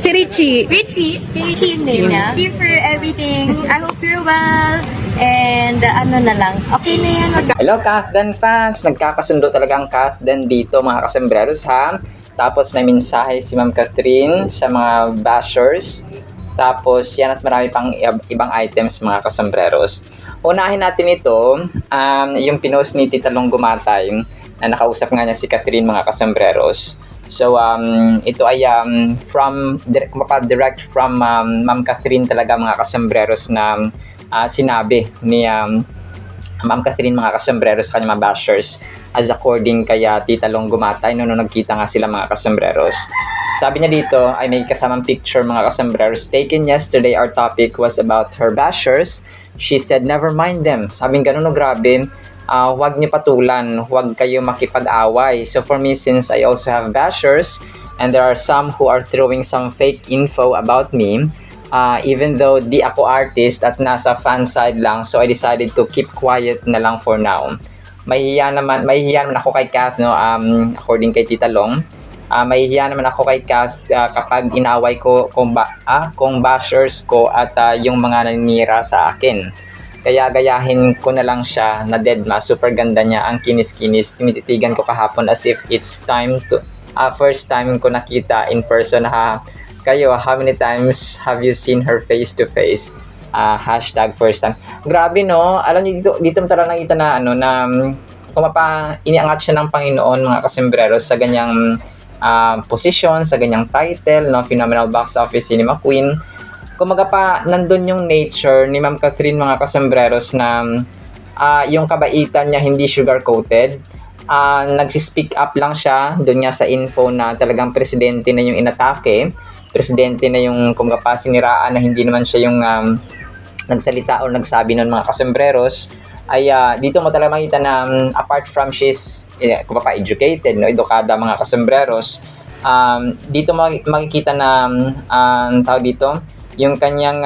Si Richie. Richie yung name niya. Thank you for everything. I hope you're well. And ano na lang, okay na yan. Hello Kathden fans! Nagkakasundo talaga ang Kathden dito mga kasembreros ha. Tapos may mensahe si Ma'am Catherine sa mga bashers. Tapos yan at marami pang ibang items mga kasembreros. Unahin natin ito, yung pinost ni Tita Long Gumatay na nakausap nga niya si Catherine mga kasembreros. So ito ay direct from Ma'am Catherine talaga mga kasembreros na sinabi ni Ma'am Catherine mga kasembreros sa kanyang mga bashers as according kay Tita Long Gumatay nung nagkita nga sila mga kasembreros. Sabi niya dito ay may kasamang picture mga kasembreros taken yesterday. Our topic was about her bashers. She said never mind them. Sabing ganun no, grabe. Huwag niyo patulan, huwag kayo makipag-away. So for me, since I also have bashers and there are some who are throwing some fake info about me, even though di ako artist at nasa fan side lang, so I decided to keep quiet na lang for now. Mahihiya naman ako kay Kath, no, according kay Tita Long. Mahihiya naman ako kay Kath kapag inaway ko kung bashers ko at yung mga naninira sa akin. Kaya gayahin ko na lang siya na deadma. Super ganda niya, ang kinis-kinis. Tinititigan ko kahapon as if it's time to first time ko nakita in person ha. Kayo, how many times have you seen her face to face? Hashtag first time. Grabe no, alam niyo dito mo talaga nakita na kung iniangat siya ng Panginoon mga kasembreros sa ganyang position, sa ganyang title, no, Phenomenal Box Office Cinema Queen. Kumaga pa nandun yung nature ni Ma'am Catherine mga kasembreros na yung kabaitan niya hindi sugar-coated. Nagsispeak up lang siya doon nga sa info na talagang presidente na yung inatake. Presidente na yung kumaga pa siniraan na hindi naman siya yung nagsalita o nagsabi ng mga kasembreros. Ay dito mo talaga makita na apart from she's kumaga pa educated, no, edukada mga kasembreros, dito makikita na tao dito yung kanyang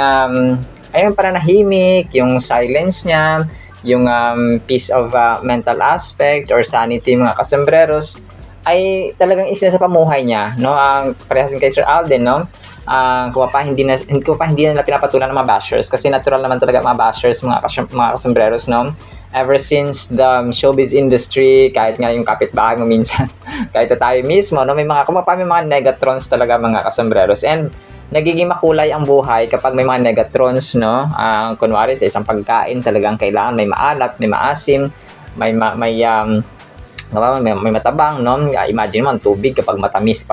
ayun pananahimik, yung silence niya, yung piece of mental aspect or sanity mga kasembreros ay talagang isa sa pamuhay niya, no. Parehas din kay Sir Alden, no. Kung pa hindi na pinapatulan ng mga bashers kasi natural naman talaga mga bashers mga kasembreros, no. Ever since the showbiz industry, kahit nga yung kapitbahay mo minsan, kahit tayo mismo, no, may mga negatrons talaga mga kasembreros, and nagiging makulay ang buhay kapag may mga negatrons, no. Kunwari sa isang pagkain talagang kailangan may maalat, may maasim, may matabang, no. Imagine mo ang tubig kapag matamis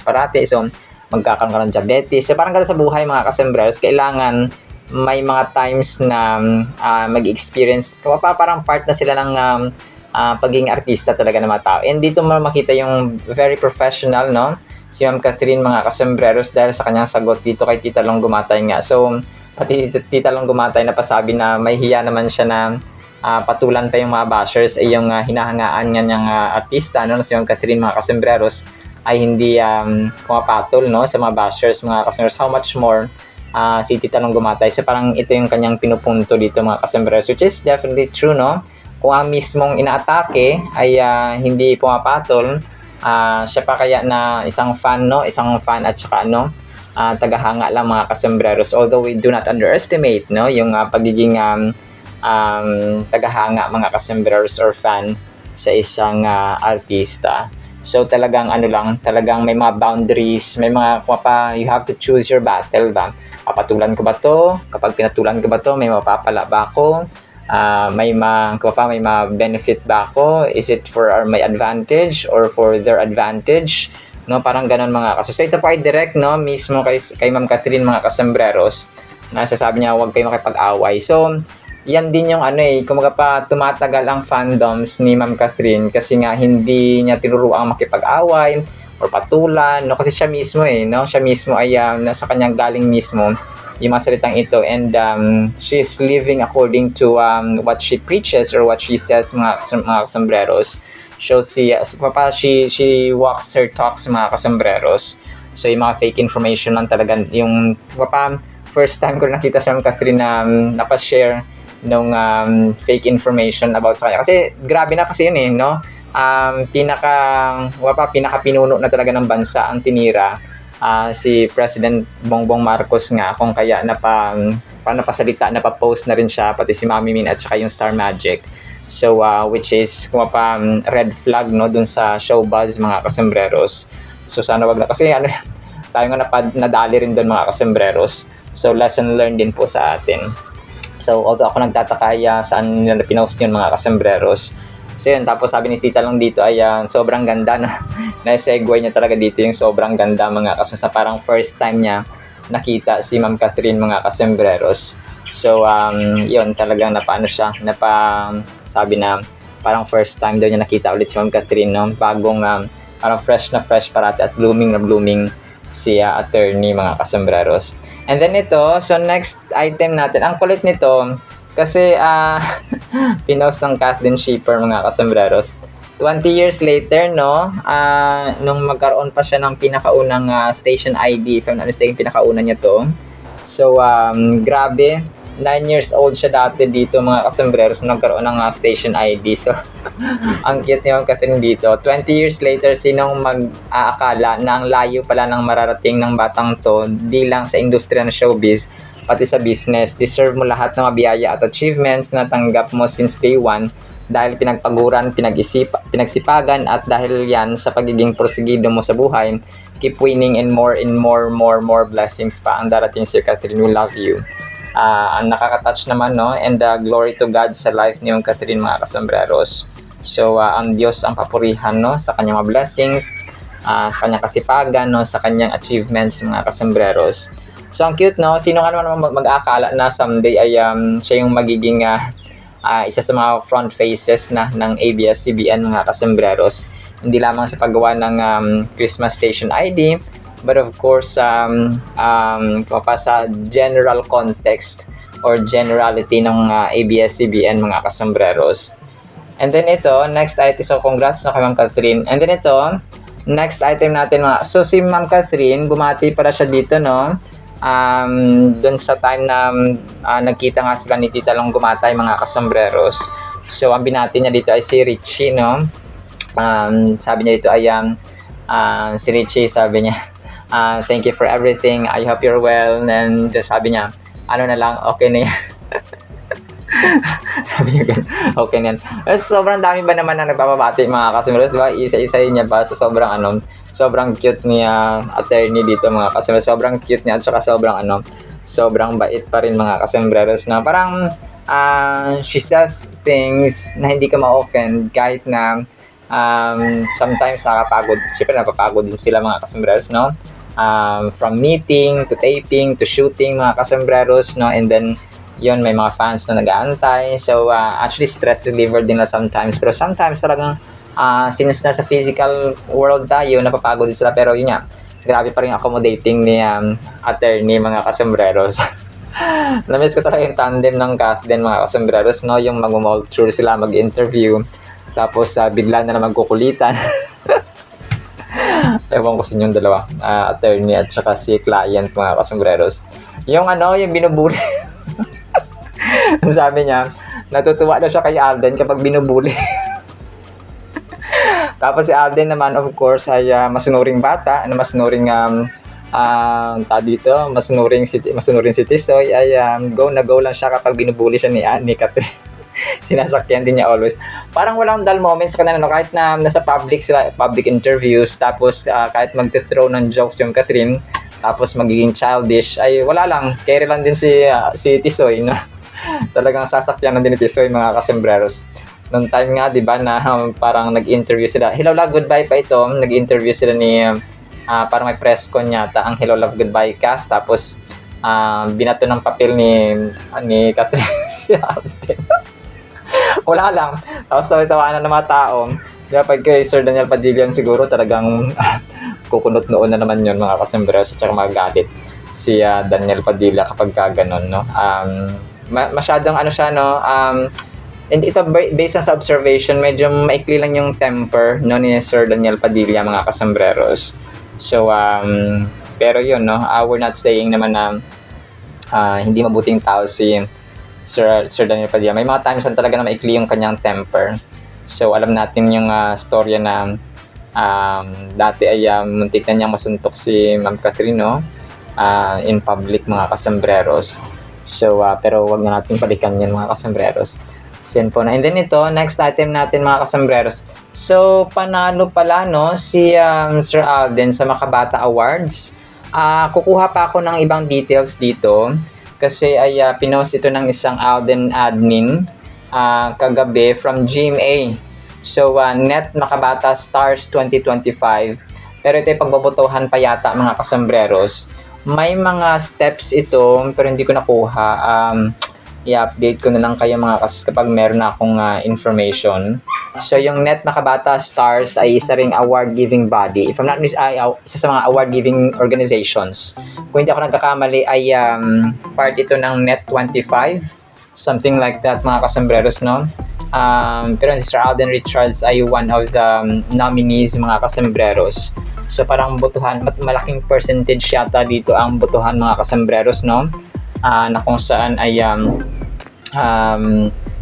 parati, so magkakaroon ka ng diabetes. So parang gano'n sa buhay mga kasembreros, kailangan may mga times na mag-experience, parang part na sila ng pagiging artista talaga ng mga tao. And dito mo makita yung very professional, no, si Ma'am Catherine mga kasembreros dahil sa kanyang sagot dito kay Tita Long Gumatay nga. So pati Tita Long Gumatay na pasabi na may hiya naman siya na patulan pa yung mga bashers ay yung hinahangaan nga niyang artista, no, si Ma'am Catherine mga kasembreros ay hindi pumapatol, no, sa mga bashers mga kasembreros. How much more si Tita Long Gumatay. So parang ito yung kanyang pinupunto dito mga kasembreros, which is definitely true, no. Kung ang mismong inaatake ay hindi pumapatol, siya pa kaya na isang fan at saka tagahanga lang mga kasembreros. Although we do not underestimate, no, yung pagiging tagahanga mga kasembreros or fan sa isang artista. So talagang talagang may mga boundaries, may mga you have to choose your battle ba. Papatulan ko ba to? Kapag pinatulan ko ba to, may mapapala ba ako? May benefit ba ako? Is it for my advantage or for their advantage? No, parang ganun mga kaso. So ito po ay direct, no, mismo kay Ma'am Catherine mga kasembreros. Nasasabi niya huwag kayo makipag-away. So yan din yung kumaga pa tumatagal ang fandoms ni Ma'am Catherine kasi nga hindi niya tinuruang makipag-away or patulan, no, kasi siya mismo siya mismo ay nasa kanyang galing mismo yung mga salitang ito, and she's living according to what she preaches or what she says mga kasembreros. So she walks her talks mga kasembreros. So yung mga fake information lang talaga yung first time ko nakita si Ma'am Catherine na napashare nung fake information about sa kanya. Kasi grabe na kasi yun no. Pinaka pinuno na talaga ng bansa ang tinira si President Bongbong Marcos nga kung kaya napasalita, napapost na rin siya, pati si Mami Min at saka yung Star Magic. So, which is red flag, no, dun sa showbuzz, mga kasembreros. So, sana wag na, kasi tayo nga nadali rin dun, mga kasembreros. So, lesson learned din po sa atin. So, although ako nagtataka saan nila pinost yun, mga kasembreros. So, yun, tapos sabi ni Tita Long dito ay sobrang ganda na na-segue niya talaga dito yung sobrang ganda, mga kasembreros. Parang first time niya nakita si Ma'am Catherine, mga kasembreros. So, yun, talagang sabi na parang first time daw niya nakita ulit si Ma'am Catherine, no? Bagong, parang fresh na fresh parati at blooming na blooming si attorney, mga kasembreros. And then ito, so next item natin, ang kulit nito, kasi pinost ng Kathleen Schiffer, mga kasembreros. 20 years later, no, nung magkaroon pa siya ng pinakaunang station ID, if I'm not mistaken, pinakauna niya to. So, grabe, 9 years old siya dati dito, mga kasembreros, nagkaroon ng station ID. So, ang cute ni Ma'am Catherine dito. 20 years later, sinong mag-aakala na ang layo pala ng mararating ng batang to, di lang sa industriya ng showbiz, pati sa business. Deserve mo lahat ng mabiyaya at achievements na tanggap mo since day one dahil pinagpaguran, pinagsipagan, at dahil yan sa pagiging porsigido mo sa buhay. Keep winning and more blessings pa ang darating si Catherine. We love you. Ang nakaka-touch naman, no, and glory to God sa life ni Catherine, mga kasembreros. So, ang Diyos ang papurihan, no, sa kanyang mga blessings, sa kanyang kasipagan, no, sa kanyang achievements, mga kasembreros. So, ang cute, no, sino nga naman mag-aakala na someday ay siya yung magiging isa sa mga front faces na ng ABS-CBN, mga kasembreros. Hindi lamang sa paggawa ng Christmas Station ID, but of course, sa general context or generality ng ABS-CBN, mga kasembreros. And then ito, next item, so congrats na kay Ma'am Catherine. And then ito, next item natin, so si Ma'am Catherine, bumati para siya dito, no, dun sa time na nagkita nga sila ni Tita Long Gumatay, mga kasembreros. So, ang binati niya dito ay si Richie, no. Sabi niya dito ay si Richie, sabi niya, thank you for everything, I hope you're well. And just sabi niya, ano na lang, okay na yan. Sabi niya ganun, okay na yan. Sobrang dami ba naman na nagpapabati, mga kasembreros, diba? Isa-isahin niya ba? So, sobrang cute niya attorney dito, mga kasembreros. Sobrang cute niya at saka sobrang bait pa rin, mga kasembreros, na parang she says things na hindi ka ma-offend kahit na sometimes nakapagod. Siyempre napapagod din sila, mga kasembreros, no? From meeting to taping to shooting, mga kasembreros, no? And then yun, may mga fans na nag-aantay. So actually stress reliever din na sometimes, pero sometimes talagang since nasa physical world tayo, napapagod din sila. Pero yun nga, grabe pa rin accommodating ni attorney, mga kasembreros. Na-miss ko talaga yung tandem ng Kathleen, mga kasembreros, no? Yung mag-mall tour sila, mag-interview, tapos bigla na magkukulitan. Ewan ko sa inyong dalawa, attorney at saka si client, mga kasembreros. Yung binubuli. Sabi niya, natutuwa daw siya kay Alden kapag binubuli. Tapos si Alden naman, of course, ay masunuring bata, masunuring masunuring si Tisoy, ay go na go lang siya kapag binubuli siya ni Catherine. Sinasakyan din niya always. Parang walang dull moments ka na, kahit na nasa public interviews, tapos kahit mag-throw ng jokes yung Catherine, tapos magiging childish, ay wala lang, carry lang din si Tisoy, no? Talagang sasakyan din ni Tisoy, mga kasembreros. Noong time nga, di ba, na parang nag-interview sila. Hello Love Goodbye pa ito. Nag-interview sila ni, parang may press con yata, ang Hello Love Goodbye cast. Tapos, binato ng papel ni Catherine si Alden. Wala lang. Tapos tawa-tawanan ng mga tao. Kaya pag kay Sir Daniel Padilla siguro talagang kukunot noon na naman yun, mga kasembreros, at saka magalit si Daniel Padilla kapag gano'n, no? Masyadong siya, no? And ito, based sa observation, medyo maikli lang yung temper, no, ni Sir Daniel Padilla, mga kasembreros. So, pero yun, no? We're not saying naman na hindi mabuting tao si Sir Daniel Padilla. May mga times na talaga na maikli yung kanyang temper. So, alam natin yung storya na Dati ay muntik na niyang masuntok si Ma'am Catherine, no? In public, mga kasambreros. So, pero wag na natin balikan yan, mga kasambreros. So, yun po na. And then ito, next item natin, mga kasambreros. So, panalo pala, no, si Sir Alden sa Makabata Awards. Kukuha pa ako ng ibang details dito kasi ay pinost ito ng isang Alden admin kagabi from GMA. So, Net Makabata Stars 2025. Pero ito ay pagbobotohan pa yata, mga kasambreros. May mga steps ito pero hindi ko nakuha. I-update ko na lang kayo, mga kasus, kapag meron na akong information. So, yung Net Makabata Stars ay isa ring award-giving body. If I'm not mistaken, isa sa mga award-giving organizations. Kung hindi ako nagkakamali, ay part ito ng Net 25. Something like that, mga kasambreros, no? Pero si Sir Alden Richards ay one of the nominees, mga kasambreros. So, parang botohan, malaking percentage yata dito ang botohan, mga kasambreros, no? Na kung saan ay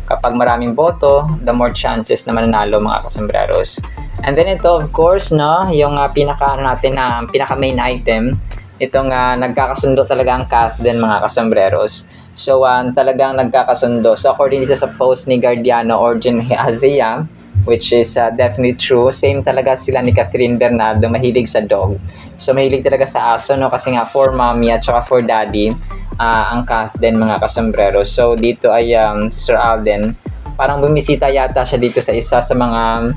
kapag maraming boto, the more chances na mananalo, mga kasambreros. And then ito, of course, no, yung pinaka main item, itong nagkakasundo talaga ang Kathleen, mga kasambreros. So, talagang nagkakasundo. So, according dito sa post ni Guardiano Origin Hazia, which is definitely true. Same talaga sila ni Catherine Bernardo, mahilig sa dog. So, mahilig talaga sa aso, no? Kasi nga, for mommy at saka for daddy, ang Kathleen, mga kasombrero. So, dito ay si Sir Alden, parang bumisita yata siya dito sa isa sa mga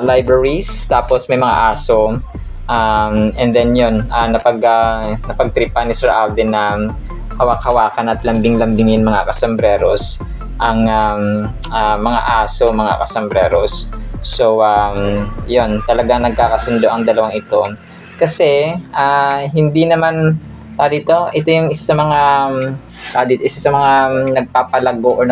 libraries. Tapos, may mga aso. And then yun, napagtripan ni Sir Alden na hawak-hawakan at lambing-lambingin, mga kasombreros, ang mga aso, mga kasambreros. So, yun, talagang nagkakasundo ang dalawang ito. Kasi, hindi naman, ito yung isa sa mga, nagpapalago or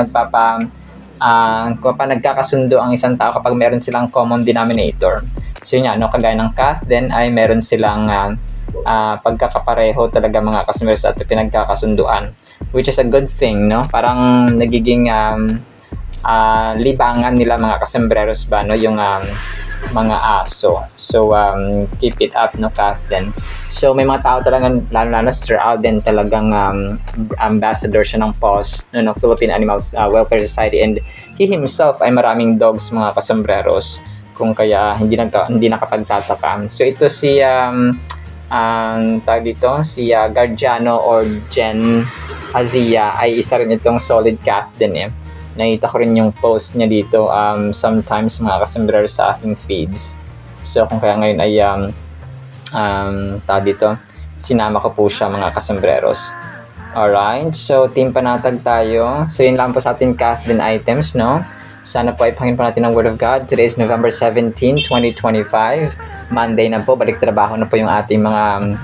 nagkakasundo ang isang tao kapag meron silang common denominator. So, yun nga, no, kagaya ng Kathleen ay meron silang pagkakapareho talaga, mga kasambreros, at pinagkakasunduan. Which is a good thing, no? Parang nagiging libangan nila, mga kasembreros ba, no? Yung mga aso. So, keep it up, no, Kathleen? So, may mga tao talagang, lalo-lalo Sir Alden, talagang ambassador siya ng PAWS, no, Philippine Animals Welfare Society, and he himself ay maraming dogs, mga kasembreros, kung kaya hindi nakapagtataka. So, ito si si Guardiano or Jen Hazia ay isa rin itong solid Kathleen, Nakita ko rin yung post niya dito sometimes, mga kasombrero, sa aking feeds. So, kung kaya ngayon ay sinama ko po siya, mga kasombreros. Alright, so team panatag tayo. So, yun lang po sa ating Kathleen items, no? Sana po ay pangin po natin ang Word of God. Today is November 17, 2025. Monday na po, balik trabaho na po yung ating mga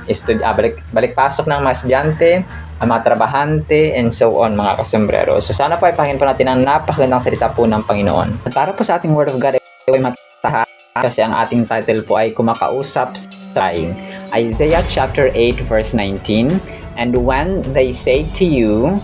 balik pasok ng mga estudyante, ang mga trabahante, and so on, mga kasombrero. So, sana po ay pangin po natin ang napakagandang salita po ng Panginoon. At para po sa ating Word of God ay mataha, kasi ang ating title po ay Kumakausap sa Trying. Isaiah chapter 8 verse 19. And when they say to you,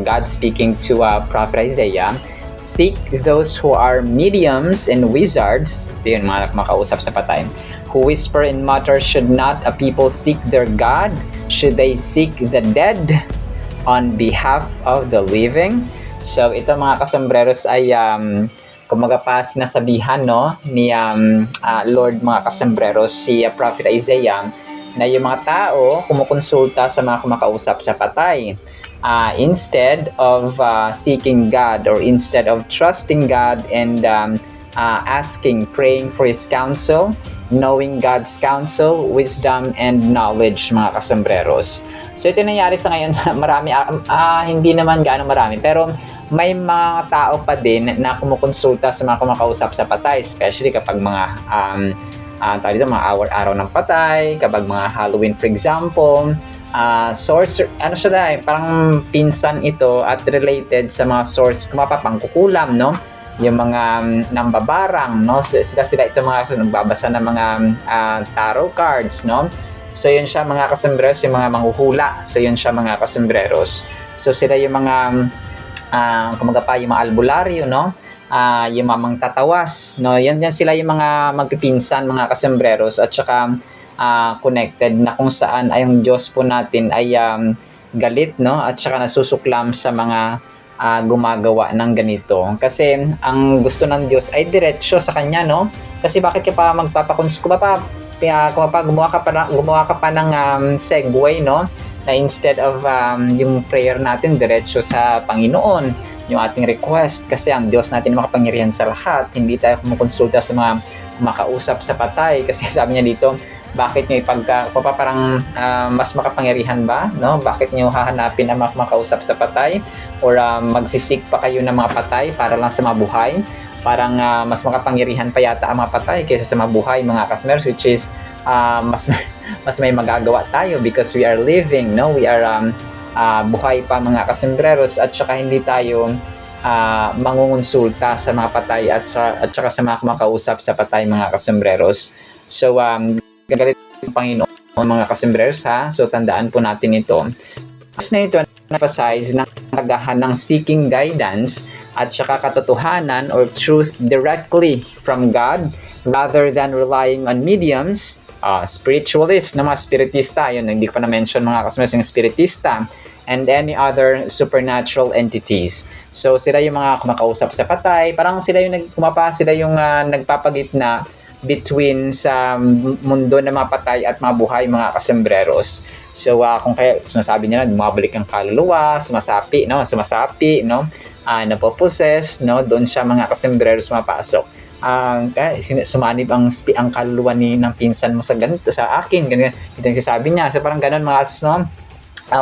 God speaking to Prophet Isaiah, seek those who are mediums and wizards, ito yun, mga makausap sa patay, who whisper and mutter, should not a people seek their God? Should they seek the dead on behalf of the living? So, ito, mga kasombreros, ay kumaga pa sinasabihan, no, ni Lord, mga kasombreros, si Prophet Isaiah, na yung mga tao kumukonsulta sa mga kumakausap sa patay. Instead of seeking God, or instead of trusting God and praying for His counsel, knowing God's counsel, wisdom, and knowledge, mga kasombreros. So, ito nangyari sa ngayon, marami, hindi naman gaano marami, pero may mga tao pa din na kumukonsulta sa mga kumakausap sa patay, especially kapag mga mga araw ng patay, kapag mga Halloween, for example. Source, parang pinsan ito at related sa mga source, kumapapangkukulam, no? Yung mga nambabarang, no? Sila ito, mga nagbabasa ng mga tarot cards, no? So, yun siya, mga kasombreros, yung mga manghuhula. So, yun siya, mga kasombreros. So, sila yung mga, yung mga albularyo, no? yung mamang tatawas, no? Yan sila yung mga magpipinsan, mga kasembreros, at saka connected na kung saan ay yung Diyos po natin ay galit, no? At saka nasusuklam sa mga gumagawa ng ganito. Kasi ang gusto ng Diyos ay diretsyo sa Kanya, no? Kasi bakit ka pa gumawa ka pa ng segue, no? Na instead of yung prayer natin diretso sa Panginoon, yung ating request, kasi ang Diyos natin makapangyarihan sa lahat, hindi tayo kumukonsulta sa mga makausap sa patay, kasi sabi niya dito, bakit nyo parang mas makapangyarihan ba, no? Bakit nyo hahanapin ang makausap sa patay, or magsisik pa kayo ng mga patay para lang sa mabuhay? Parang mas makapangyarihan pa yata ang mga patay kaysa sa mabuhay, mga kasmers, which is mas may magagawa tayo because we are living, no? We are buhay pa, mga kasembreros, at saka hindi tayo mangungonsulta sa mga patay at saka sa mga makausap sa patay, mga kasembreros. So gagalit ng Panginoon, mga kasembreros, ha? So tandaan po natin ito. Tapos na ito, emphasize ng kagahan ng seeking guidance at saka katotohanan or truth directly from God rather than relying on mediums, spiritualists, na mga spiritista, yun, hindi ko pa na-mention, mga kasembreros, yung spiritista, and any other supernatural entities. So sila yung mga kumakausap sa patay, parang sila yung nagpapagitna between sa mundo ng mga patay at mga buhay, mga kasembreros. So kung kaya sinasabi nila bumabalik ang kaluluwa, sumasapi, no, napoposes, no, doon siya, mga kasembreros, mapasok. Sumanib ang kaluluwa ng pinsan mo sa ganito, sa akin, ganyan, ito yung sasabi niya. So parang ganun, mga kasos, no?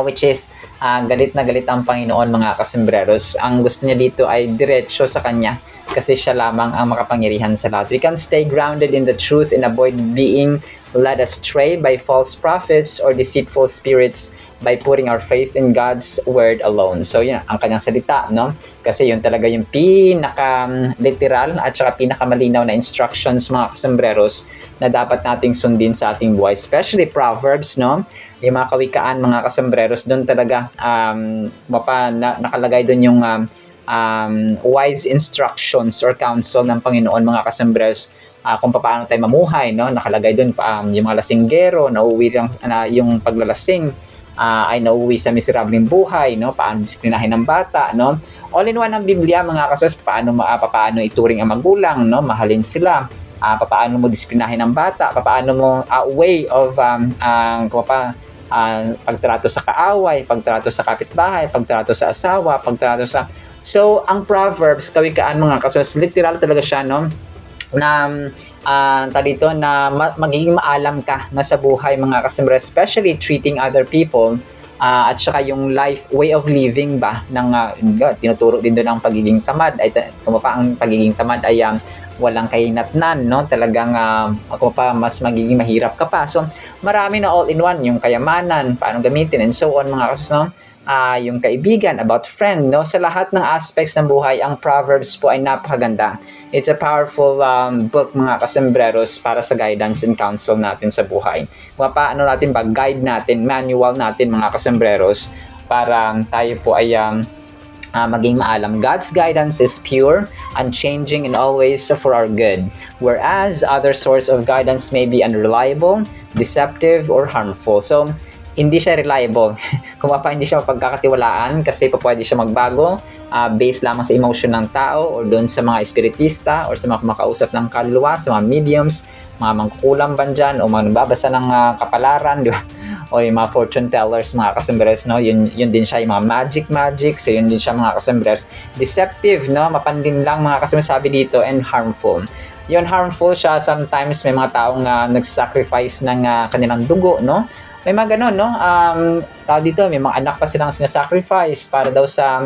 Which is galit na galit ang Panginoon, mga kasembreros. Ang gusto niya dito ay diretsyo sa Kanya, kasi siya lamang ang makapangyarihan sa lahat. We can stay grounded in the truth and avoid being led astray by false prophets or deceitful spirits by putting our faith in God's word alone. So yun ang Kanyang salita, no? Kasi yun talaga yung pinaka-literal at saka pinaka-malinaw na instructions, mga kasembreros, na dapat nating sundin sa ating buhay. Especially Proverbs, no? Yung mga kawikaan, mga kasembreros, doon talaga nakalagay doon yung wise instructions or counsel ng Panginoon, mga kasembreros, kung paano tayo mamuhay, no? Nakalagay doon yung mga lasinggero, nauuwi yung paglalasing, ay nauuwi sa miserableng buhay, no? Paano disiplinahin ng bata, no? All in one ang Biblia, mga kasembreros, paano ituring ang magulang, no? Mahalin sila, paano mo disiplinahin ang bata, paano mo way of pagtrato sa kaaway, pagtrato sa kapitbahay, pagtrato sa asawa, So, ang Proverbs, kawikaan, mga kasembreros, literal talaga siya, no? Na magiging maalam ka na sa buhay, mga kasembreros, especially treating other people, at saka yung way of living ba ng tinuturo din doon ang pagiging tamad, ang pagiging tamad ay walang kahinatnan, no? Talagang mas magiging mahirap ka pa. So marami na all in one, yung kayamanan, paano gamitin, and so on, mga kasembreros, no? Yung kaibigan, about friend, no? Sa lahat ng aspects ng buhay, ang Proverbs po ay napakaganda. It's a powerful book, mga kasembreros, para sa guidance and counsel natin sa buhay. Paano natin guide natin, manual natin, mga kasembreros, para tayo po ay maging maalam. God's guidance is pure, unchanging, and always for our good. Whereas other source of guidance may be unreliable, deceptive, or harmful. So, hindi siya reliable. Kung hindi siya mapagkakatiwalaan, kasi pwede siya magbago based lamang sa emotion ng tao or doon sa mga espiritista or sa mga makausap ng kaluluwa, sa mga mediums, mga mangkukulam ba dyan, o mga nagbabasa ng kapalaran, di ba? O yung mga fortune tellers, mga kasembreros, no? Yun din siya, yung mga magic, so yun din siya, mga kasembreros. Deceptive, no? Mapandin lang, mga kasembreros, sabi dito, and harmful. Yun, harmful siya, sometimes may mga taong nagsasacrifice ng kanilang dugo, no? May mga ganun, no? Dito, may mga anak pa silang sinasacrifice para daw sa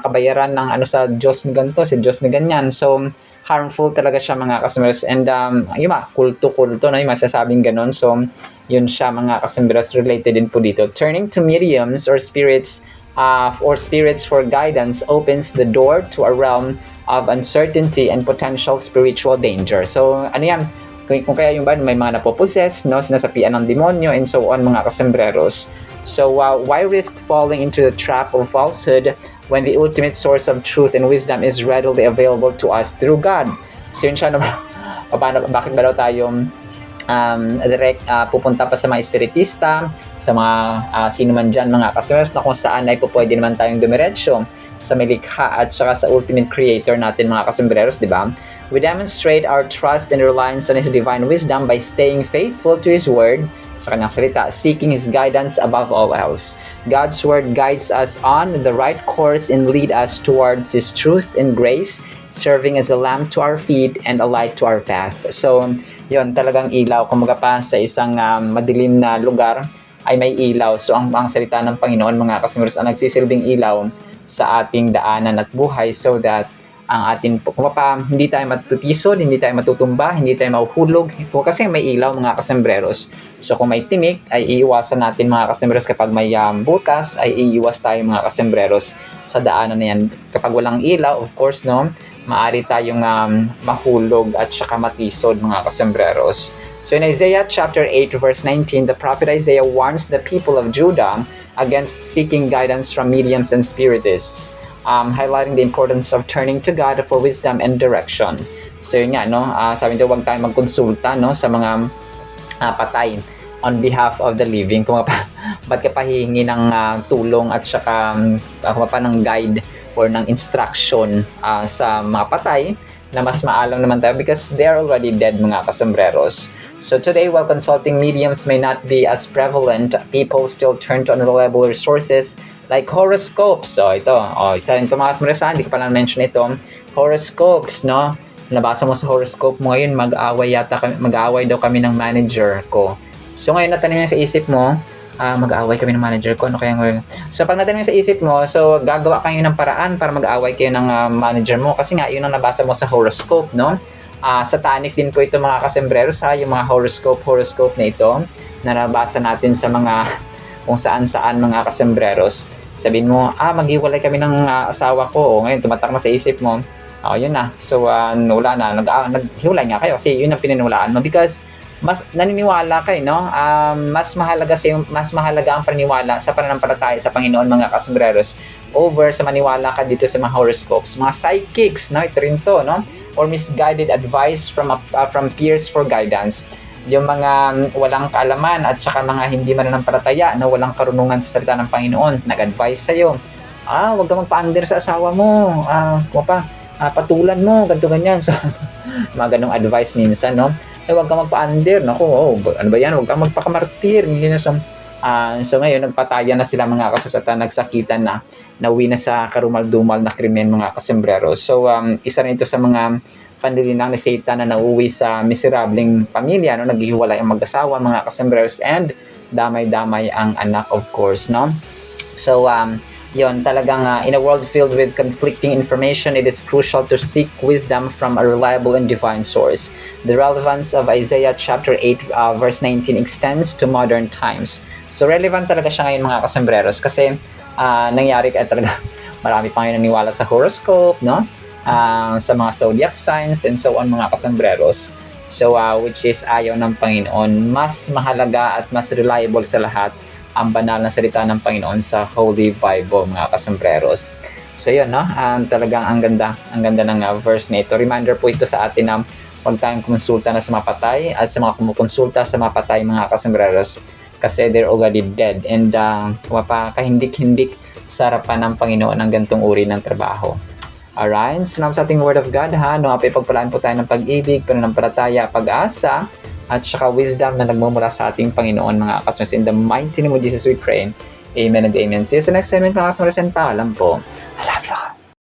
kabayaran ng sa Diyos ni ganito, si Diyos ni ganyan. So, harmful talaga siya, mga kasembreros. And yung mga kulto, no? Yung masasabing ganun. So, yun siya, mga kasembreros, related din po dito. Turning to mediums or spirits for guidance opens the door to a realm of uncertainty and potential spiritual danger. So, ano yan? Kung kaya yung may mga napopossess, no, sinasapian ng demonyo, and so on, mga kasembreros. So, why risk falling into the trap of falsehood when the ultimate source of truth and wisdom is readily available to us through God. So yun siya, bakit ba daw tayo pupunta pa sa mga espiritista, sa mga sino man dyan, mga customers, na kung saan ay pwede naman tayong dumiretso sa may likha at saka sa ultimate creator natin, mga kasembreros, di ba? We demonstrate our trust and reliance on His divine wisdom by staying faithful to His word, sa kanyang salita, seeking His guidance above all else. God's word guides us on the right course and lead us towards His truth and grace, serving as a lamp to our feet and a light to our path. So, yon talagang ilaw. Kumaga pa sa isang madilim na lugar ay may ilaw. So, ang salita ng Panginoon, mga kasembreros, ang nagsisilbing ilaw sa ating daanan at buhay so that ang atin hindi tayo matutisod, hindi tayo matutumba, hindi tayo mahuhulog kasi may ilaw, mga kasembreros. So kung may tinik ay iiwasan natin, mga kasembreros. Kapag may butas ay iiwas tayo, mga kasembreros, sa daanan na yan. Kapag walang ilaw, of course, no, maaari tayong mahulog at saka matisod, mga kasembreros. So in Isaiah chapter 8 verse 19, the prophet Isaiah warns the people of Judah against seeking guidance from mediums and spiritists, highlighting the importance of turning to God for wisdom and direction. So yun nga, no, sabi nito, huwag tayo magkonsulta, no, sa mga patay on behalf of the living. Kung ba't ka pa hihingi ng tulong at saka ng guide or ng instruction sa mga patay na mas maalam naman tayo because they are already dead, mga kasembreros. So today, while consulting mediums may not be as prevalent, people still turn to unreliable resources like horoscopes. So ito, isa rin ito, mga kasembreros, hindi ko pala mention ito. Horoscopes, no? Nabasa mo sa horoscope mo ngayon, mag-aaway daw kami ng manager ko. So ngayon, natanong niya sa isip mo, mag-aaway kami ng manager ko, ano kaya ngayon? So pag natanong sa isip mo, so gagawa kayo ng paraan para mag-aaway kayo ng manager mo kasi nga yun ang nabasa mo sa horoscope, no? Satanic din po ito, mga kasembreros, yung mga horoscope na ito na nabasa natin sa mga kung saan-saan, mga kasembreros. Sabihin mo, maghiwalay kami ng asawa ko. O ngayon, tumatak sa isip mo, yun na. So, wala na. Naghiwalay nga kayo kasi yun ang pininiwalaan mo because mas naniniwala kayo, no? Mas mahalaga ang paniniwala sa pananampalataya sa Panginoon, mga kasembreros, over sa maniwala ka dito sa mga horoscopes. Mga psychics, no? Ito rin to, no? Or misguided advice from peers for guidance. Yung mga walang kaalaman at saka mga hindi mananampalataya na walang karunungan sa salita ng Panginoon, nag-advise sa'yo, huwag ka magpa-under sa asawa mo, patulan mo, ganito ganyan. So, mga ganong advice minsan, no? Huwag ka magpa-under, naku, ano ba yan, huwag ka magpakamartir. So ngayon, nagpataya na sila, mga kasasata, nagsakitan na, nauwi na sa karumal-dumal na krimen, mga kasembrero. So, isa rin ito sa mga panlilinang ni Satan na nauwi sa miserableng pamilya, no? Naghihiwalay ang mag-asawa, mga kasembreros, and damay-damay ang anak, of course, no? So, yon talagang in a world filled with conflicting information, it is crucial to seek wisdom from a reliable and divine source. The relevance of Isaiah chapter 8 verse 19 extends to modern times. So relevant talaga siya ngayon, mga kasembreros, kasi nangyari talaga marami pa ngayon naniwala sa horoscope, no? Sa mga zodiac signs and so on, mga kasembreros. So which is ayaw ng Panginoon. Mas mahalaga at mas reliable sa lahat ang banal na salita ng Panginoon sa Holy Bible, mga kasembreros. So yun, no? Talagang ang ganda ng verse na ito. Reminder po ito sa atin na huwag tayong kumonsulta na sa mga patay at sa mga kumukonsulta sa mga patay, mga kasembreros, kasi they're already dead and kahindik-hindik sa harapan ng Panginoon ang gantong uri ng trabaho. Alright, salamat sa ating Word of God, ha? No, ipagpalaan po tayo ng pag-ibig, pananampalataya, pag-asa, at saka wisdom na nagmumula sa ating Panginoon, mga kasembreros. In the mighty name of Jesus we pray. Amen and amen. See you sa next segment, mga kasembreros, and paalam po.